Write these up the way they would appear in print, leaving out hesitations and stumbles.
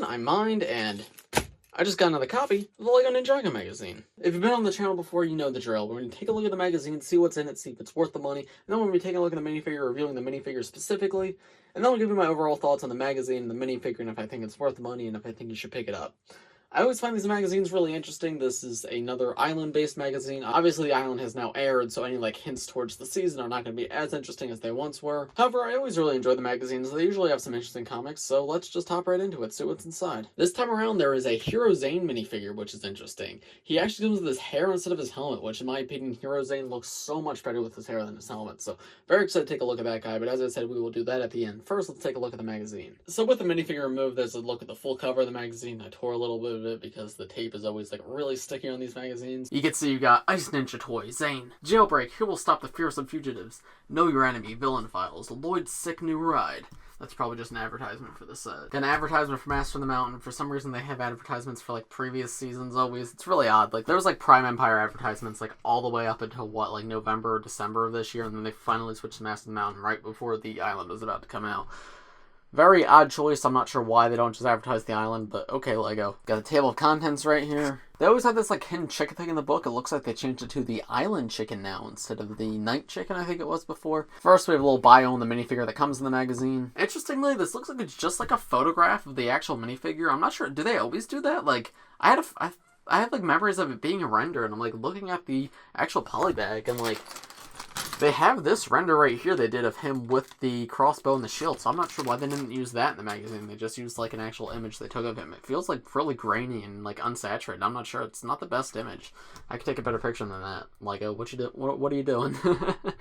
I'm Mind, and I just got another copy of the LEGO Ninjago magazine. If you've been on the channel before, you know the drill. We're going to take a look at the magazine, see what's in it, see if it's worth the money, and then we're going to be taking a look at the minifigure, reviewing the minifigure specifically, and then I'll give you my overall thoughts on the magazine and the minifigure, and if I think it's worth the money, and if I think you should pick it up. I always find these magazines really interesting. This is another island-based magazine. Obviously, the island has now aired, so any hints towards the season are not going to be as interesting as they once were. However, I always really enjoy the magazines. They usually have some interesting comics, so let's just hop right into it, see what's inside. This time around, there is a Hero Zane minifigure, which is interesting. He actually comes with his hair instead of his helmet, which in my opinion, Hero Zane looks so much better with his hair than his helmet, so very excited to take a look at that guy, but as I said, we will do that at the end. First, let's take a look at the magazine. So with the minifigure removed, there's a look at the full cover of the magazine. I tore a little bit of it because the tape is always really sticky on these magazines. You can see you got Ice Ninja Toy, Zane, Jailbreak, Here Will Stop the Fearsome Fugitives, Know Your Enemy, Villain Files, Lloyd's Sick New Ride. That's probably just an advertisement for the set. Got an advertisement for Master of the Mountain. For some reason they have advertisements for previous seasons always. It's really odd. There was Prime Empire advertisements all the way up until what, November or December of this year, and then they finally switched to Master of the Mountain right before the island was about to come out. Very odd choice. I'm not sure why they don't just advertise the island, but okay, LEGO. Got a table of contents right here. They always have this hidden chicken thing in the book. It looks like they changed it to the island chicken now instead of the night chicken, I think it was before. First, we have a little bio on the minifigure that comes in the magazine. Interestingly, this looks like it's just a photograph of the actual minifigure. I'm not sure. Do they always do that? I had memories of it being a render, and I'm looking at the actual polybag, and they have this render right here they did of him with the crossbow and the shield, so I'm not sure why they didn't use that in the magazine. They just used an actual image they took of him. It feels really grainy and unsaturated. I'm not sure. It's not the best image. I could take a better picture than that. LEGO, what are you doing? But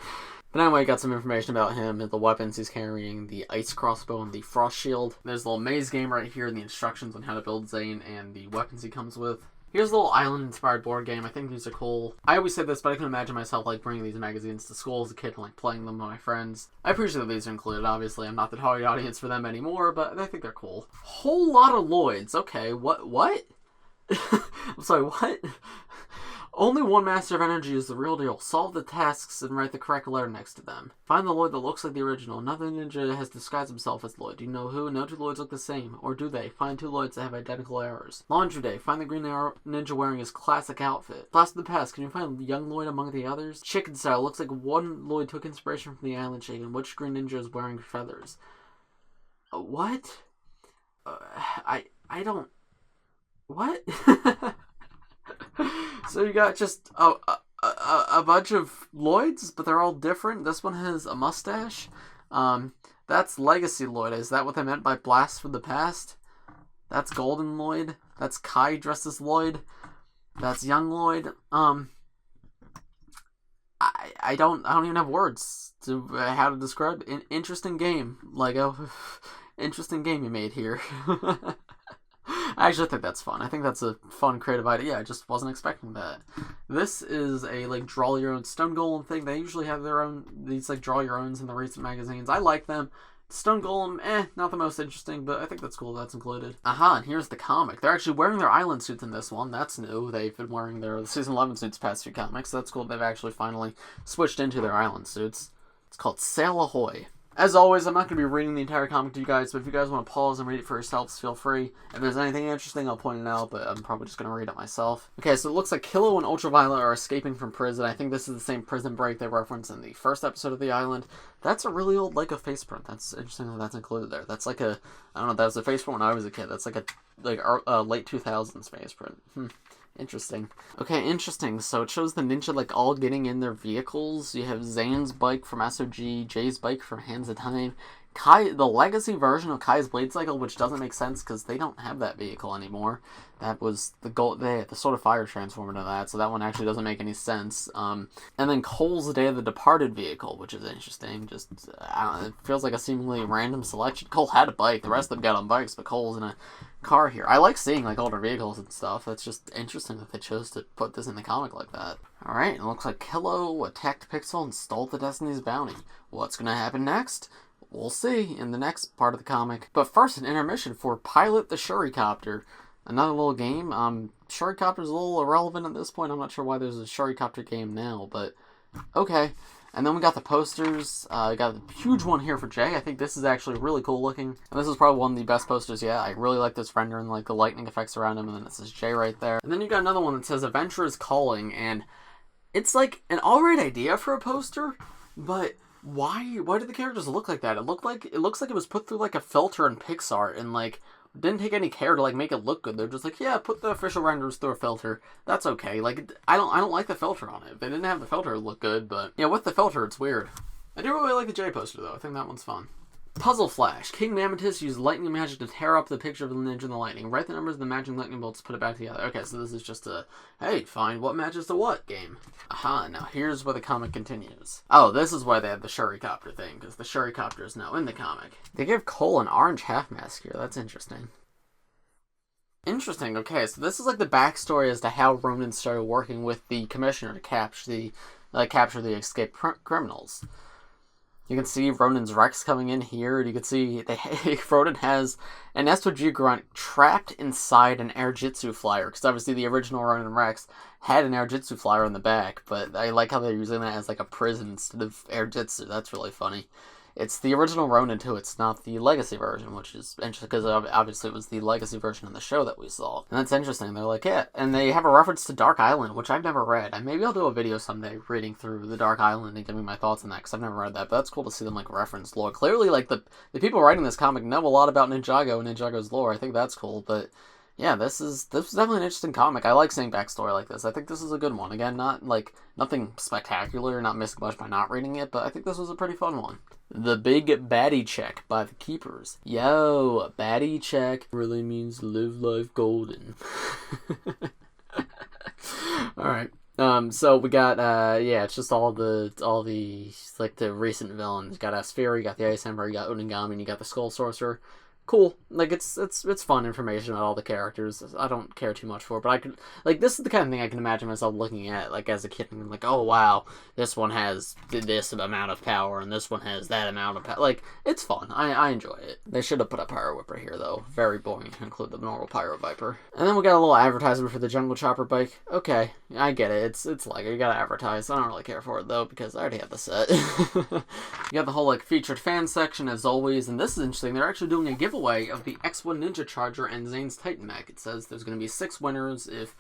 anyway, got some information about him, the weapons he's carrying, the ice crossbow and the frost shield. There's a little maze game right here and the instructions on how to build Zane and the weapons he comes with. Here's a little island-inspired board game. I think these are cool. I always say this, but I can imagine myself bringing these magazines to school as a kid and playing them with my friends. I appreciate that these are included. Obviously, I'm not the target audience for them anymore, but I think they're cool. Whole lot of Lloyds. Okay, what? I'm sorry, what? Only one Master of Energy is the real deal. Solve the tasks and write the correct letter next to them. Find the Lloyd that looks like the original. Another ninja has disguised himself as Lloyd. Do you know who? No two Lloyds look the same. Or do they? Find two Lloyds that have identical errors. Laundry day. Find the green ninja wearing his classic outfit. Blast of the past. Can you find young Lloyd among the others? Chicken style. Looks like one Lloyd took inspiration from the island chicken. Which green ninja is wearing feathers? What? I don't... What? So you got just a bunch of Lloyds, but they're all different. This one has a mustache. That's Legacy Lloyd. Is that what they meant by Blast from the Past? That's Golden Lloyd. That's Kai dressed as Lloyd. That's Young Lloyd. I don't even have words to how to describe. Interesting game, LEGO. Interesting game you made here. I actually think that's fun. I think that's a fun, creative idea. I just wasn't expecting that. This is a, draw your own stone golem thing. They usually have their own, these, draw your owns in the recent magazines. I like them. Stone golem, not the most interesting, but I think that's cool that's included. Aha, and here's the comic. They're actually wearing their island suits in this one. That's new. They've been wearing their Season 11 suits past few comics. So that's cool. They've actually finally switched into their island suits. It's called Sail Ahoy. As always, I'm not going to be reading the entire comic to you guys, but if you guys want to pause and read it for yourselves, feel free. If there's anything interesting, I'll point it out, but I'm probably just going to read it myself. Okay, so it looks like Kilo and Ultraviolet are escaping from prison. I think this is the same prison break they referenced in the first episode of The Island. That's a really old LEGO face print. That's interesting that that's included there. That's I don't know, that was a face print when I was a kid. That's a late 2000s face print. Interesting. Okay, interesting. So it shows the ninja all getting in their vehicles. You have Zane's bike from SOG, Jay's bike from Hands of Time, Kai, the legacy version of Kai's Blade Cycle, which doesn't make sense because they don't have that vehicle anymore. That was the gold. They had the Sword of Fire transformer to that, so that one actually doesn't make any sense. And then Cole's Day of the Departed vehicle, which is interesting. Just it feels like a seemingly random selection. Cole had a bike. The rest of them got on bikes, but Cole's in a car here. I like seeing older vehicles and stuff. That's just interesting that they chose to put this in the comic like that. Alright, it looks like Kilo attacked Pixel and stole the Destiny's bounty. What's gonna happen next? We'll see in the next part of the comic. But first, an intermission for Pilot the Shuricopter. Another little game. Shuricopter's a little irrelevant at this point. I'm not sure why there's a Shuricopter game now, but okay. And then we got the posters. We got a huge one here for Jay. I think this is actually really cool looking. And this is probably one of the best posters yet. I really like this rendering, like the lightning effects around him. And then it says Jay right there. And then you got another one that says Adventure is Calling. And it's like an alright idea for a poster, but why did the characters look like that? It looks like it was put through like a filter in PixArt and like didn't take any care to like make it look good. They're just like, yeah, put the official renders through a filter. That's okay. Like I don't like the filter on it. If they didn't have the filter, it would look good, but yeah, with the filter, it's weird. I do really like the J poster though. I think that one's fun. Puzzle Flash. King Mammotus used lightning magic to tear up the picture of the ninja and the lightning. Write the numbers of the magic lightning bolts, put it back together. Okay, so this is just a, hey, find what matches to what game. Aha, now here's where the comic continues. Oh, this is why they had the Shuricopter thing, because the Shuricopter is now in the comic. They give Cole an orange half mask here. That's interesting. Interesting, okay, so this is like the backstory as to how Ronan started working with the Commissioner to capture the escaped criminals. You can see Ronan's Rex coming in here, and you can see Ronan has an SOG grunt trapped inside an Airjitsu flyer, because obviously the original Ronan Rex had an Airjitsu flyer on the back, but I like how they're using that as like a prison instead of Airjitsu. That's really funny. It's the original Ronin too, it's not the Legacy version, which is interesting, because obviously it was the Legacy version in the show that we saw. And that's interesting, they're like, yeah, and they have a reference to Dark Island, which I've never read. And maybe I'll do a video someday reading through the Dark Island and giving my thoughts on that, because I've never read that, but that's cool to see them, like, reference lore. Clearly, like, the people writing this comic know a lot about Ninjago and Ninjago's lore. I think that's cool, but yeah, this is definitely an interesting comic. I like seeing backstory like this. I think this is a good one. Again, not, like, nothing spectacular, not missing much by not reading it, but I think this was a pretty fun one. The Big Baddie Check by the Keepers. Yo, Baddie Check really means live life golden. Alright. So we got, yeah, it's just all the, like, the recent villains. You got Aspheri, you got the Ice Emperor, you got Onigami, and you got the Skull Sorcerer. Cool. Like, it's fun information about all the characters. I don't care too much for it, but I could, like, this is the kind of thing I can imagine myself looking at, like, as a kid, and like, oh, wow, this one has this amount of power, and this one has that amount of power. Like, it's fun. I enjoy it. They should have put a Pyro Whipper here, though. Very boring to include the normal Pyro Viper. And then we got a little advertisement for the Jungle Chopper bike. Okay, I get it. It's LEGO. You gotta advertise. I don't really care for it, though, because I already have the set. You got the whole, like, featured fan section, as always, and this is interesting. They're actually doing a giveaway of the X1 Ninja Charger and Zane's Titan Mech. It says there's going to be 6 winners. If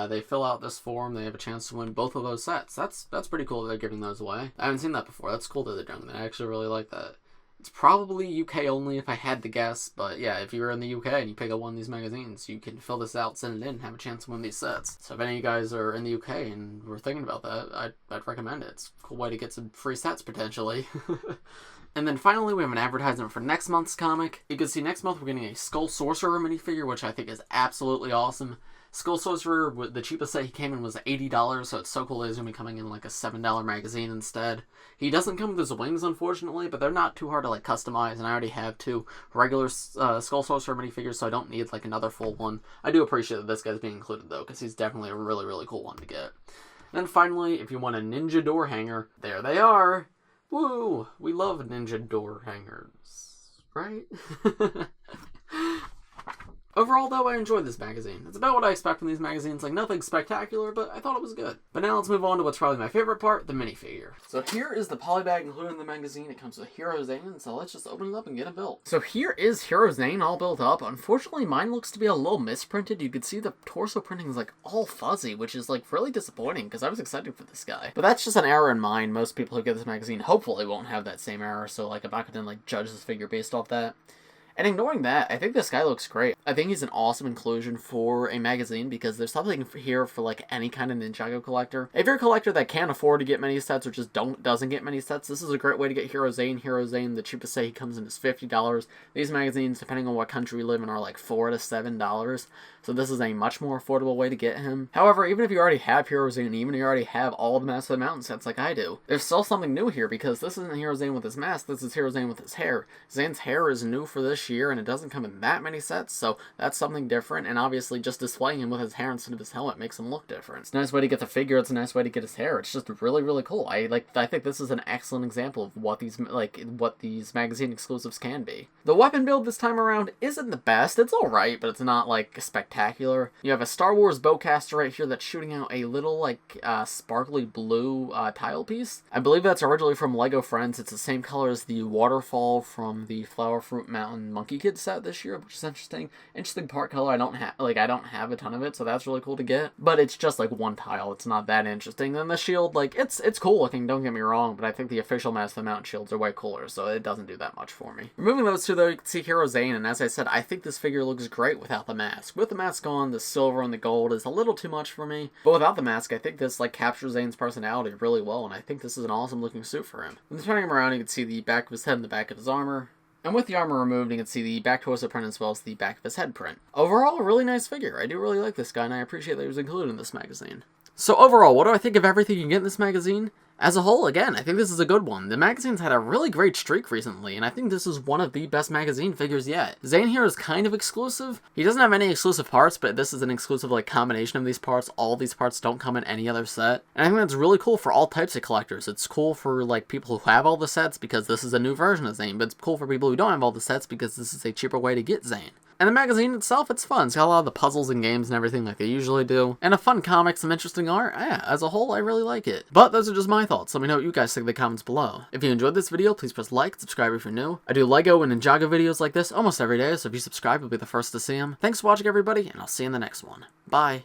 they fill out this form, they have a chance to win both of those sets. That's pretty cool that they're giving those away. I haven't seen that before. That's cool that they're doing that. I actually really like that. It's probably UK only if I had to guess, but yeah, if you're in the UK and you pick up one of these magazines, you can fill this out, send it in, and have a chance to win these sets. So if any of you guys are in the UK and were thinking about that, I'd recommend it. It's a cool way to get some free sets, potentially. And then finally, we have an advertisement for next month's comic. You can see next month we're getting a Skull Sorcerer minifigure, which I think is absolutely awesome. Skull Sorcerer, the cheapest set he came in was $80, so it's so cool that he's going to be coming in like a $7 magazine instead. He doesn't come with his wings, unfortunately, but they're not too hard to like customize, and I already have 2 regular Skull Sorcerer minifigures, so I don't need like another full one. I do appreciate that this guy's being included, though, because he's definitely a really, really cool one to get. And then finally, if you want a ninja door hanger, there they are! Woo! We love ninja door hangers, right? Overall, though, I enjoyed this magazine. It's about what I expect from these magazines, like nothing spectacular, but I thought it was good. But now let's move on to what's probably my favorite part, the minifigure. So here is the polybag included in the magazine. It comes with Hero Zane, so let's just open it up and get it built. So here is Hero Zane all built up. Unfortunately, mine looks to be a little misprinted. You can see the torso printing is like all fuzzy, which is like really disappointing because I was excited for this guy. But that's just an error in mine. Most people who get this magazine hopefully won't have that same error, so like I'm not gonna like judge this figure based off that. And ignoring that, I think this guy looks great. I think he's an awesome inclusion for a magazine because there's something here for like any kind of Ninjago collector. If you're a collector that can't afford to get many sets or just doesn't get many sets, this is a great way to get Hero Zane. Hero Zane, the cheapest set he comes in is $50. These magazines, depending on what country you live in, are like $4 to $7. So this is a much more affordable way to get him. However, even if you already have Hero Zane, even if you already have all of the Mask of the Mountain sets like I do, there's still something new here because this isn't Hero Zane with his mask, this is Hero Zane with his hair. Zane's hair is new for this year, and it doesn't come in that many sets, so that's something different, and obviously just displaying him with his hair instead of his helmet makes him look different. It's a nice way to get the figure, it's a nice way to get his hair, it's just really, really cool. I think this is an excellent example of what these magazine exclusives can be. The weapon build this time around isn't the best, it's alright, but it's not, like, spectacular. You have a Star Wars bowcaster right here that's shooting out a little, like, sparkly blue tile piece. I believe that's originally from LEGO Friends. It's the same color as the waterfall from the Flower Fruit Mountain Monkey Kid set this year, which is interesting. Interesting part color. I don't have a ton of it, so that's really cool to get. But it's just like one tile. It's not that interesting. Then the shield, like, it's cool looking, don't get me wrong, but I think the official Master of the Mountain shields are way cooler, so it doesn't do that much for me. Removing those two, though, you can see Hero Zane, and as I said, I think this figure looks great without the mask. With the mask on, the silver and the gold is a little too much for me, but without the mask, I think this, like, captures Zane's personality really well, and I think this is an awesome looking suit for him. When turning him around, you can see the back of his head and the back of his armor. And with the armor removed, you can see the back torso print as well as the back of his head print. Overall, a really nice figure. I do really like this guy, and I appreciate that he was included in this magazine. So overall, what do I think of everything you get in this magazine? As a whole, again, I think this is a good one. The magazine's had a really great streak recently, and I think this is one of the best magazine figures yet. Zane here is kind of exclusive. He doesn't have any exclusive parts, but this is an exclusive, like, combination of these parts. All these parts don't come in any other set. And I think that's really cool for all types of collectors. It's cool for, like, people who have all the sets because this is a new version of Zane, but it's cool for people who don't have all the sets because this is a cheaper way to get Zane. And the magazine itself, it's fun. It's got a lot of the puzzles and games and everything like they usually do. And a fun comic, some interesting art. Yeah, as a whole, I really like it. But those are just my thoughts. Let me know what you guys think in the comments below. If you enjoyed this video, please press like, subscribe if you're new. I do LEGO and Ninjago videos like this almost every day, so if you subscribe, you'll be the first to see them. Thanks for watching, everybody, and I'll see you in the next one. Bye.